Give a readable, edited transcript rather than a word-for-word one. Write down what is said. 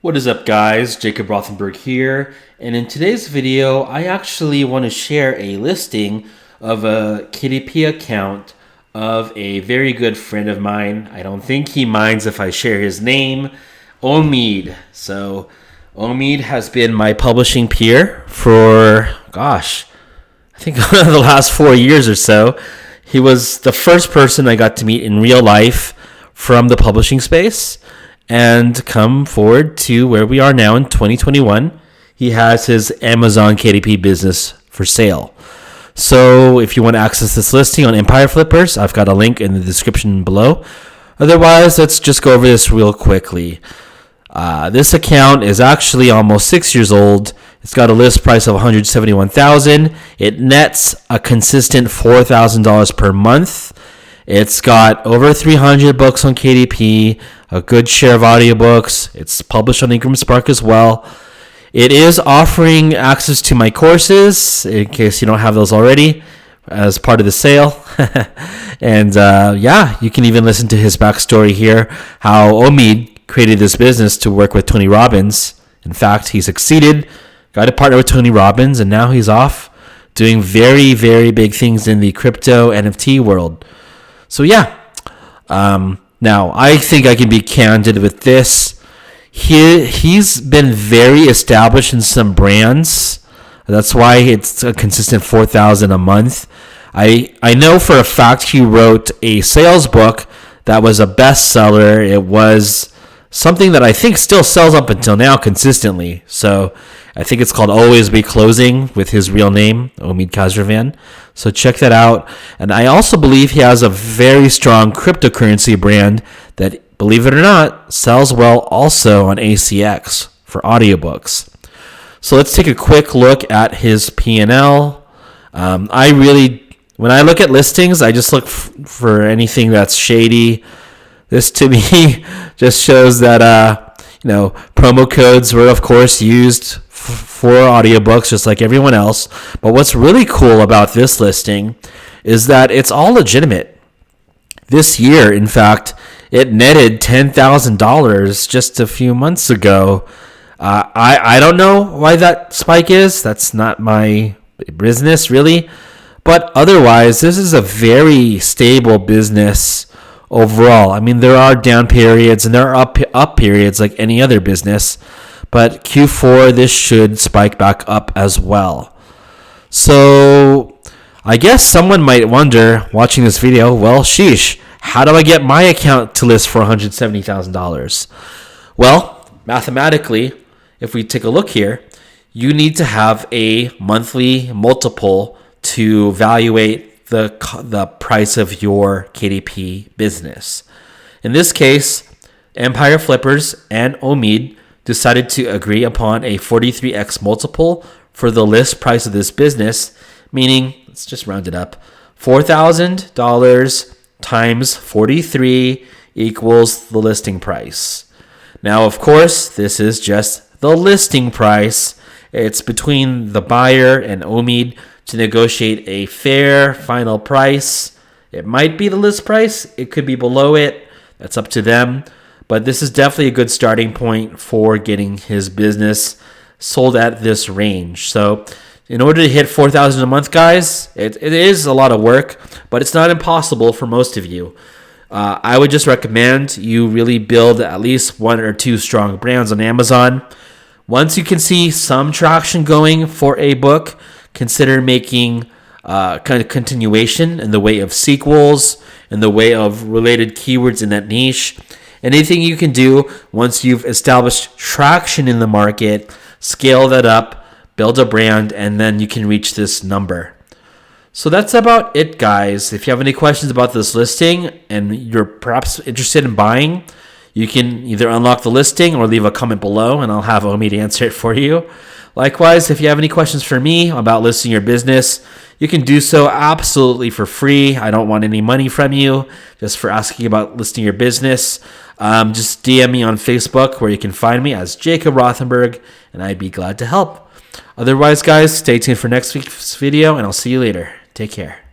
What is up, guys? Jacob Rothenberg here, and in today's video I actually want to share a listing of a KDP account of a very good friend of mine. I don't think he minds if I share his name, Omid. So Omid has been my publishing peer for, I think the last 4 years or so. He was the first person I got to meet in real life from the publishing space and come forward to where we are now in 2021. He has his Amazon KDP business for sale. So if you want to access this listing on Empire Flippers, I've got a link in the description below. Otherwise, let's just go over this real quickly. This account is actually almost 6 years old. It's got a list price of $171,000. It nets a consistent $4,000 per month. It's got over 300 books on KDP, a good share of audiobooks. It's published on Ingram Spark as well. It is offering access to my courses, in case you don't have those already, as part of the sale. And you can even listen to his backstory here, how Omid created this business to work with Tony Robbins. In fact, he succeeded, got to partner with Tony Robbins, and now he's off doing very, very big things in the crypto NFT world. So now I think I can be candid with this. He's been very established in some brands. That's why it's a consistent $4,000 a month. I know for a fact he wrote a sales book that was a bestseller. It was something that I think still sells up until now consistently. So I think it's called Always Be Closing with his real name, Omid Kazravan. So check that out. And I also believe he has a very strong cryptocurrency brand that, believe it or not, sells well also on ACX for audiobooks. So let's take a quick look at his P&L. When I look at listings, I just look for anything that's shady. This to me just shows that promo codes were of course used for audiobooks just like everyone else. But what's really cool about this listing is that it's all legitimate. This year, in fact, it netted $10,000 just a few months ago. I don't know why that spike is. That's not my business really. But otherwise, this is a very stable business overall. I mean, there are down periods and there are up periods like any other business, but Q4 this should spike back up as well. So I guess someone might wonder watching this video, well, sheesh, how do I get my account to list for $170,000? Well, mathematically, if we take a look here, you need to have a monthly multiple to evaluate the price of your KDP business. In this case, Empire Flippers and Omid decided to agree upon a 43x multiple for the list price of this business, meaning, let's just round it up, $4,000 times 43 equals the listing price. Now, of course, this is just the listing price. It's between the buyer and Omid to negotiate a fair final price. It might be the list price. It could be below it. That's up to them. But this is definitely a good starting point for getting his business sold at this range. So in order to hit $4,000 a month, guys, it is a lot of work, but it's not impossible for most of you. I would just recommend you really build at least one or two strong brands on Amazon. Once you can see some traction going for a book, consider making kind of continuation in the way of sequels, in the way of related keywords in that niche. Anything you can do once you've established traction in the market, scale that up, build a brand, and then you can reach this number. So that's about it, guys. If you have any questions about this listing and you're perhaps interested in buying, you can either unlock the listing or leave a comment below and I'll have Omid answer it for you. Likewise, if you have any questions for me about listing your business, you can do so absolutely for free. I don't want any money from you, just for asking about listing your business. Just DM me on Facebook, where you can find me as Jacob Rothenberg, and I'd be glad to help. Otherwise, guys, stay tuned for next week's video, and I'll see you later. Take care.